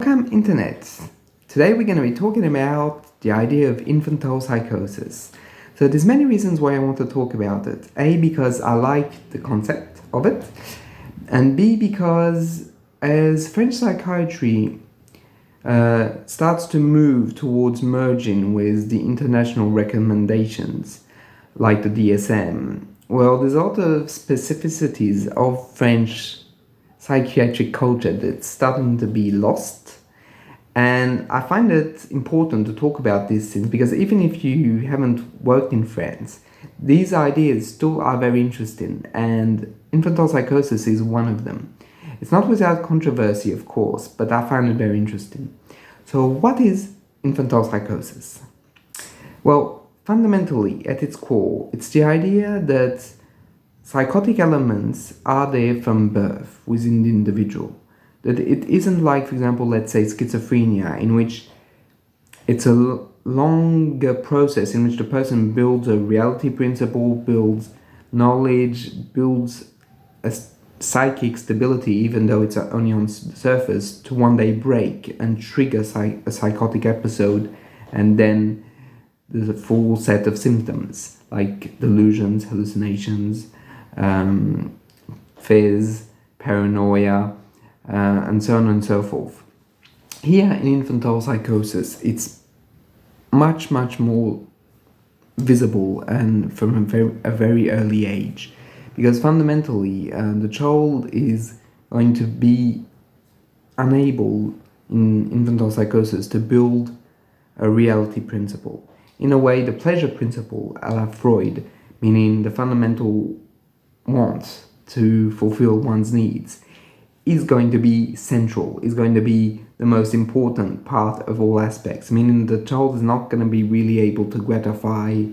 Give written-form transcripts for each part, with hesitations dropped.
Welcome, Internet. Today we're going to be talking about the idea of infantile psychosis. So there's many reasons why I want to talk about it. A, because I like the concept of it, and B, because as French psychiatry starts to move towards merging with the international recommendations like the DSM, well, there's a lot of specificities of French psychiatric culture that's starting to be lost. And I find it important to talk about these things because even if you haven't worked in France, these ideas still are very interesting, and infantile psychosis is one of them. It's not without controversy, of course, but I find it very interesting. So what is infantile psychosis? Well, fundamentally, at its core, it's the idea that psychotic elements are there from birth within the individual. That it isn't like, for example, let's say schizophrenia, in which it's a longer process in which the person builds a reality principle, builds knowledge, builds a psychic stability, even though it's only on the surface, to one day break and trigger a psychotic episode, and then there's a full set of symptoms like delusions, hallucinations, phazed, paranoia, and so on and so forth. Here in infantile psychosis, it's much more visible and from a very early age, because fundamentally the child is going to be unable in infantile psychosis to build a reality principle. In a way, the pleasure principle, a la Freud, meaning the fundamental want to fulfill one's needs, is going to be central, is going to be the most important part of all aspects, meaning the child is not going to be really able to gratify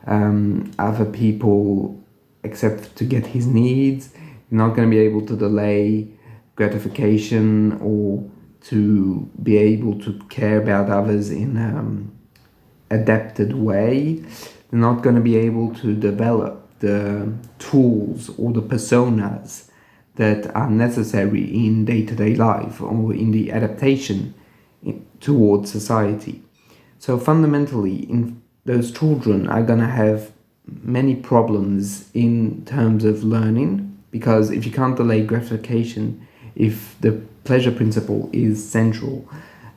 other people except to get his needs. He's not going to be able to delay gratification or to be able to care about others in adapted way. They're not going to be able to develop the tools or the personas that are necessary in day-to-day life or in the adaptation towards society. So fundamentally, those children are going to have many problems in terms of learning, because if you can't delay gratification, if the pleasure principle is central,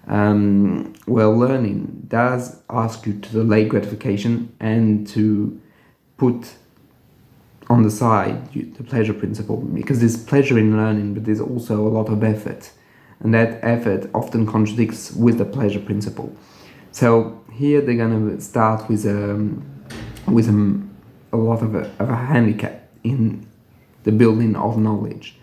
well, learning does ask you to delay gratification and to put on the side the pleasure principle, because there's pleasure in learning, but there's also a lot of effort, and that effort often contradicts with the pleasure principle. So here they're going to start with a lot of a handicap in the building of knowledge.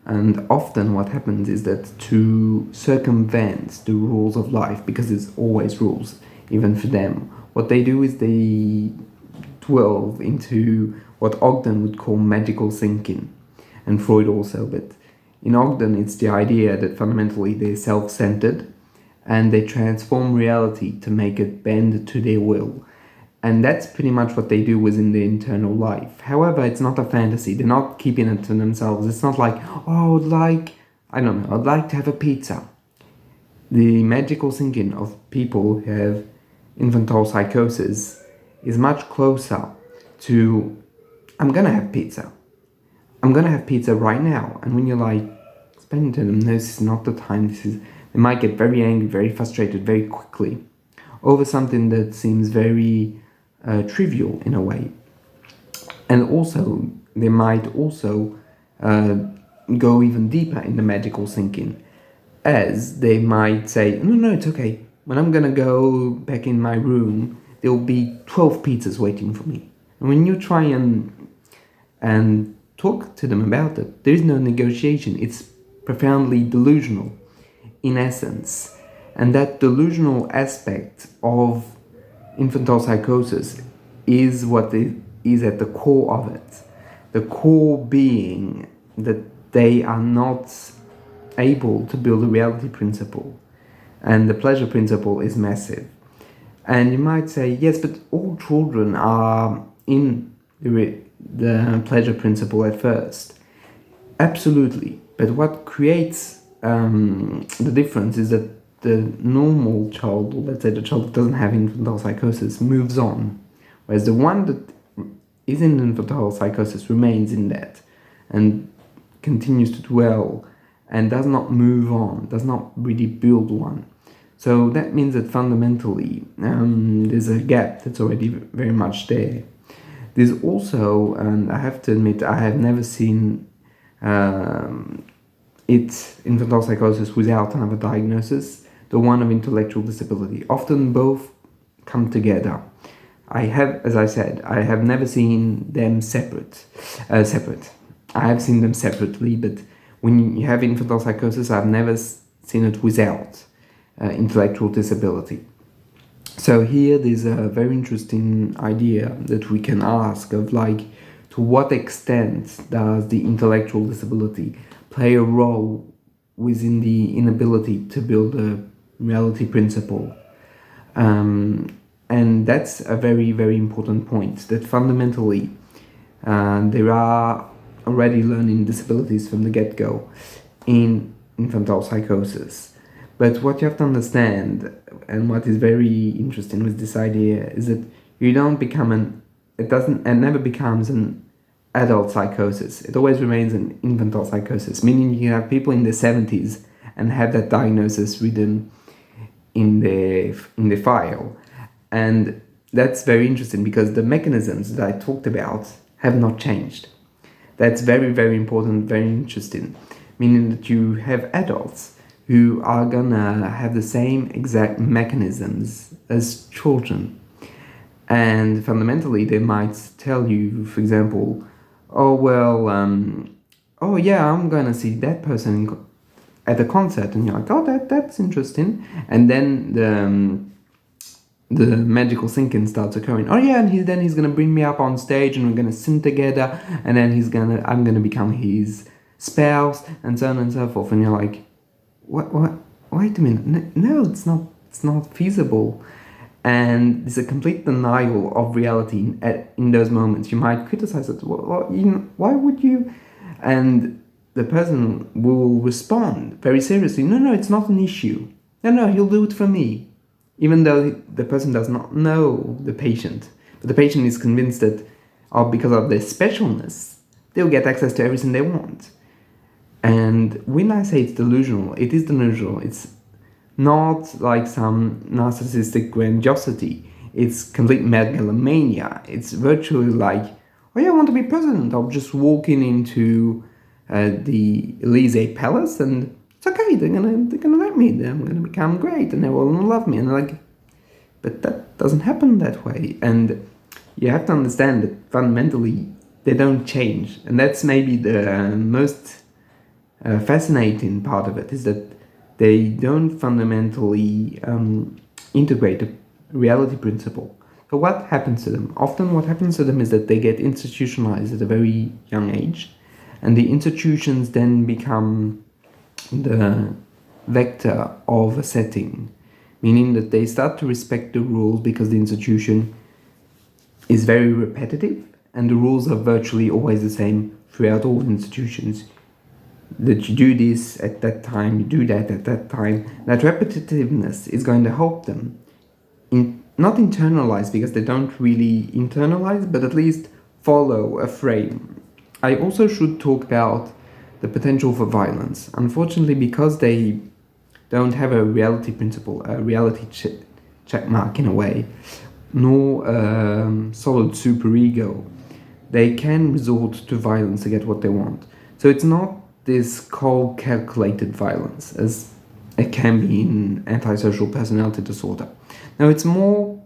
And often what happens is that to circumvent the rules of life, because there's always rules, even for them, what they do is they delve into what Ogden would call magical thinking, and Freud also. But in Ogden, it's the idea that fundamentally they're self-centered and they transform reality to make it bend to their will. And that's pretty much what they do within their internal life. However, it's not a fantasy. They're not keeping it to themselves. It's not like, oh, I'd like to have a pizza. The magical thinking of people who have infantile psychosis is much closer to, I'm gonna have pizza. I'm gonna have pizza right now. And when you're like, explaining to them, no, this is not the time. They might get very angry, very frustrated, very quickly over something that seems very trivial in a way. And also, they might also go even deeper in the magical thinking, as they might say, no, it's okay. When I'm gonna go back in my room, there'll be 12 pizzas waiting for me. And when you try and talk to them about it, there is no negotiation. It's profoundly delusional in essence. And that delusional aspect of infantile psychosis is what is at the core of it. The core being that they are not able to build a reality principle, and the pleasure principle is massive. And you might say, yes, but all children are in the pleasure principle at first. Absolutely. But what creates the difference is that the normal child, or let's say the child that doesn't have infantile psychosis, moves on, whereas the one that is in infantile psychosis remains in that and continues to dwell and does not move on, does not really build one. So that means that fundamentally there's a gap that's already very much there. There's also, and I have to admit, I have never seen infantile psychosis without another diagnosis, the one of intellectual disability. Often both come together. I have, as I said, I have never seen them separate. I have seen them separately, but when you have infantile psychosis, I've never seen it without intellectual disability. So here there's a very interesting idea that we can ask of, like, to what extent does the intellectual disability play a role within the inability to build a reality principle? And that's a very, very important point, that fundamentally there are already learning disabilities from the get-go in infantile psychosis. But what you have to understand, and what is very interesting with this idea, is that you don't become it never becomes an adult psychosis. It always remains an infantile psychosis, meaning you have people in their 70s and have that diagnosis written in the file. And that's very interesting because the mechanisms that I talked about have not changed. That's very, very important, very interesting, meaning that you have adults who are gonna have the same exact mechanisms as children. And fundamentally, they might tell you, for example, oh, well, oh yeah, I'm gonna see that person at a concert, and you're like, oh, that's interesting. And then the magical thinking starts occurring. Oh yeah, and then he's gonna bring me up on stage, and we're gonna sing together, and then I'm gonna become his spouse, and so on and so forth. And you're like, what? Wait a minute. No, it's not feasible. And there's a complete denial of reality in those moments. You might criticize it. Well, why would you? And the person will respond very seriously. No, it's not an issue. No, he'll do it for me. Even though the person does not know the patient. But the patient is convinced that because of their specialness, they'll get access to everything they want. And when I say it's delusional, it is delusional. It's not like some narcissistic grandiosity. It's complete megalomania. It's virtually like, oh yeah, I want to be president. I'll just walk into the Elysee Palace, and it's okay. They're gonna like me. I'm gonna become great, and they will love me. And they're like, but that doesn't happen that way. And you have to understand that fundamentally they don't change, and that's maybe the most fascinating part of it, is that they don't fundamentally integrate a reality principle. So what happens to them? Often what happens to them is that they get institutionalized at a very young age, and the institutions then become the vector of a setting, meaning that they start to respect the rules because the institution is very repetitive, and the rules are virtually always the same throughout all institutions. That you do this at that time, you do that at that time. That repetitiveness is going to help them not internalize, because they don't really internalize, but at least follow a frame. I also should talk about the potential for violence. Unfortunately, because they don't have a reality principle, a reality check mark in a way, nor solid superego, they can resort to violence to get what they want. So it's not this cold, calculated violence as it can be in antisocial personality disorder. Now, it's more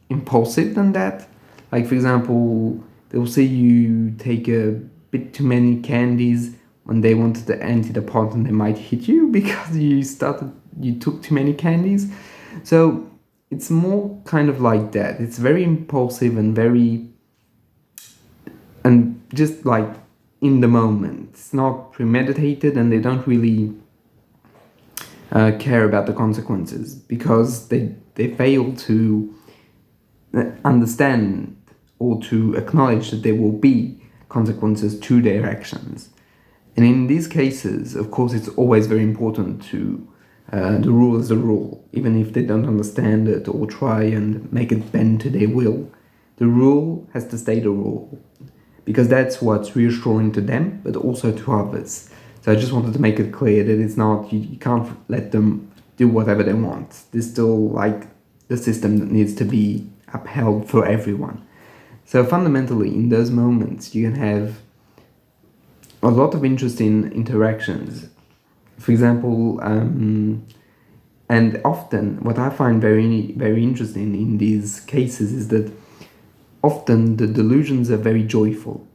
impulsive than that. Like, for example, they'll see you take a bit too many candies when they wanted to empty the pot, and they might hit you because you took too many candies. So it's more kind of like that. It's very impulsive and just like in the moment. It's not premeditated, and they don't really care about the consequences because they fail to understand or to acknowledge that there will be consequences to their actions. And in these cases, of course, it's always very important to the rule is the rule, even if they don't understand it or try and make it bend to their will. The rule has to stay the rule, because that's what's reassuring to them, but also to others. So I just wanted to make it clear that it's not, you can't let them do whatever they want. There's still like the system that needs to be upheld for everyone. So fundamentally, in those moments, you can have a lot of interesting interactions. For example, and often what I find very, very interesting in these cases is that often the delusions are very joyful.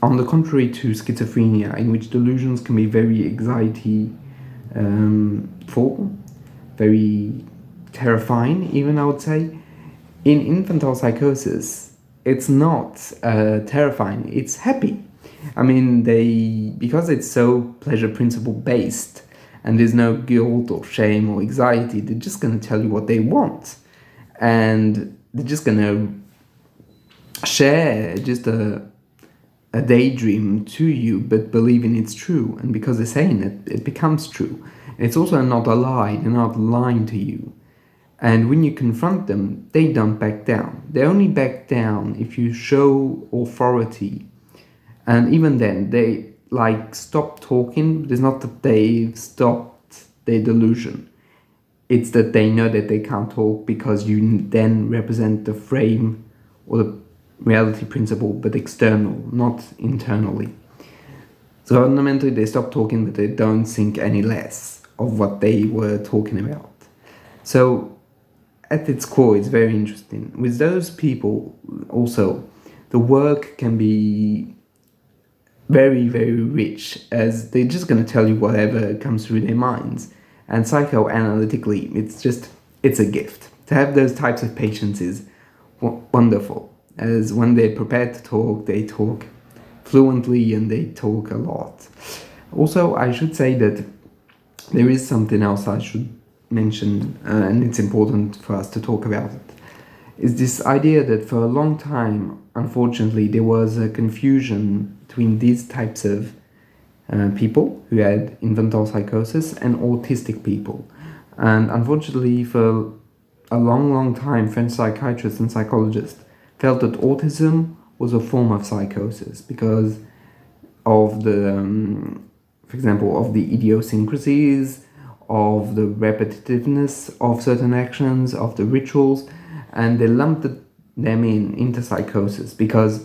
On the contrary to schizophrenia, in which delusions can be very anxiety full, very terrifying, even I would say. In infantile psychosis, it's not terrifying, it's happy. I mean, because it's so pleasure principle based and there's no guilt or shame or anxiety, they're just going to tell you what they want. And they're just going to share just a daydream to you, but believing it's true. And because they're saying it, it becomes true. And it's also not a lie, they're not lying to you. And when you confront them, they don't back down. They only back down if you show authority. And even then, they stop talking. It's not that they've stopped their delusion. It's that they know that they can't talk because you then represent the frame or the reality principle, but external, not internally. So fundamentally, they stop talking, but they don't think any less of what they were talking about. So at its core, it's very interesting. With those people, also, the work can be very, very rich, as they're just going to tell you whatever comes through their minds. And psychoanalytically, it's a gift. To have those types of patients is wonderful, as when they're prepared to talk, they talk fluently and they talk a lot. Also, I should say that there is something else I should mention, and it's important for us to talk about it, is this idea that for a long time, unfortunately, there was a confusion between these types of people who had infantile psychosis and autistic people. And unfortunately, for a long, long time, French psychiatrists and psychologists felt that autism was a form of psychosis because of the, for example, of the idiosyncrasies, of the repetitiveness of certain actions, of the rituals, and they lumped them into psychosis because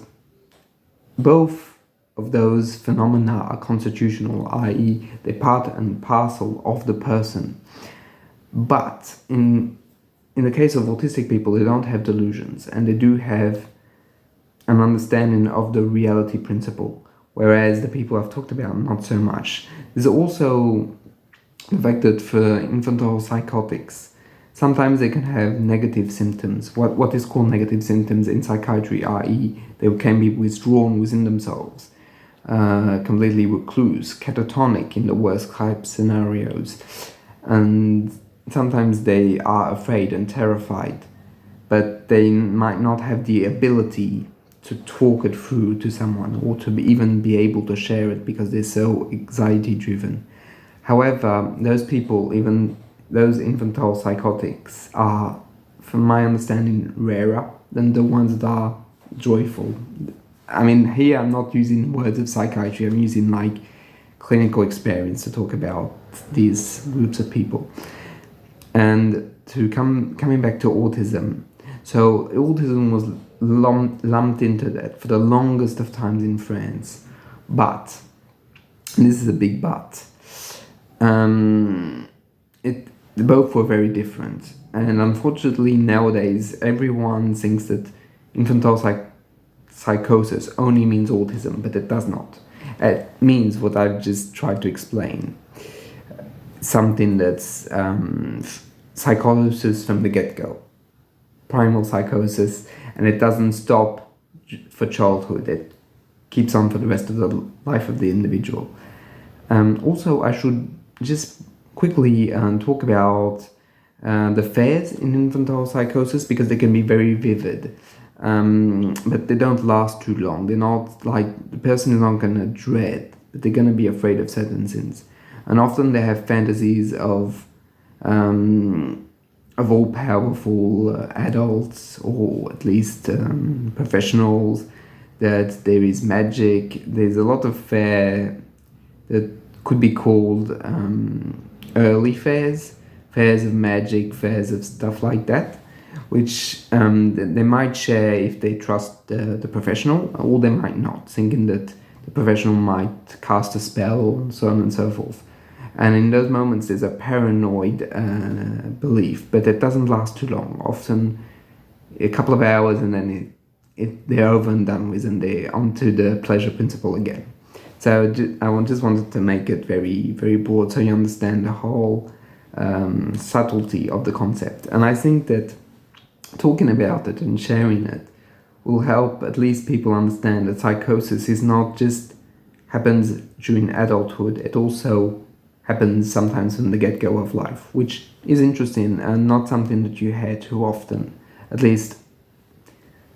both of those phenomena are constitutional, i.e. they're part and parcel of the person. But in the case of autistic people, they don't have delusions and they do have an understanding of the reality principle, whereas the people I've talked about, not so much. There's also the fact that for infantile psychotics, sometimes they can have negative symptoms, what is called negative symptoms in psychiatry, i.e. they can be withdrawn within themselves, completely recluse, catatonic in the worst type scenarios, and sometimes they are afraid and terrified, but they might not have the ability to talk it through to someone or to even be able to share it because they're so anxiety driven. However, those people, even those infantile psychotics, are, from my understanding, rarer than the ones that are joyful. I mean, here I'm not using words of psychiatry, I'm using clinical experience to talk about these groups of people. And coming back to autism, so autism was lumped into that for the longest of times in France, but, and this is a big but, both were very different. And unfortunately nowadays everyone thinks that infantile psychosis only means autism, but it does not. It means what I've just tried to explain. Something that's psychosis from the get-go, primal psychosis, and it doesn't stop for childhood. It keeps on for the rest of the life of the individual. Also, I should just quickly talk about the phase in infantile psychosis because they can be very vivid, but they don't last too long. They're not the person is not going to dread but they're going to be afraid of certain sins. And often they have fantasies of all-powerful adults, or at least professionals, that there is magic. There's a lot of fear that could be called early fears of magic, fears of stuff like that, which they might share if they trust the professional, or they might not, thinking that the professional might cast a spell, and so on and so forth. And in those moments, there's a paranoid belief, but it doesn't last too long. Often, a couple of hours, and then they're over and done with, and they're onto the pleasure principle again. So I just wanted to make it very, very broad, so you understand the whole subtlety of the concept. And I think that talking about it and sharing it will help at least people understand that psychosis is not just happens during adulthood, it also happens sometimes from the get-go of life, which is interesting and not something that you hear too often, at least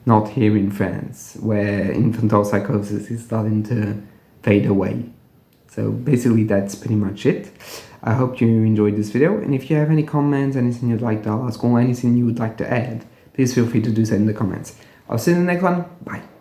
not here in France, where infantile psychosis is starting to fade away. So basically that's pretty much it. I hope you enjoyed this video, and if you have any comments, anything you'd like to ask, or anything you would like to add, please feel free to do so in the comments. I'll see you in the next one. Bye.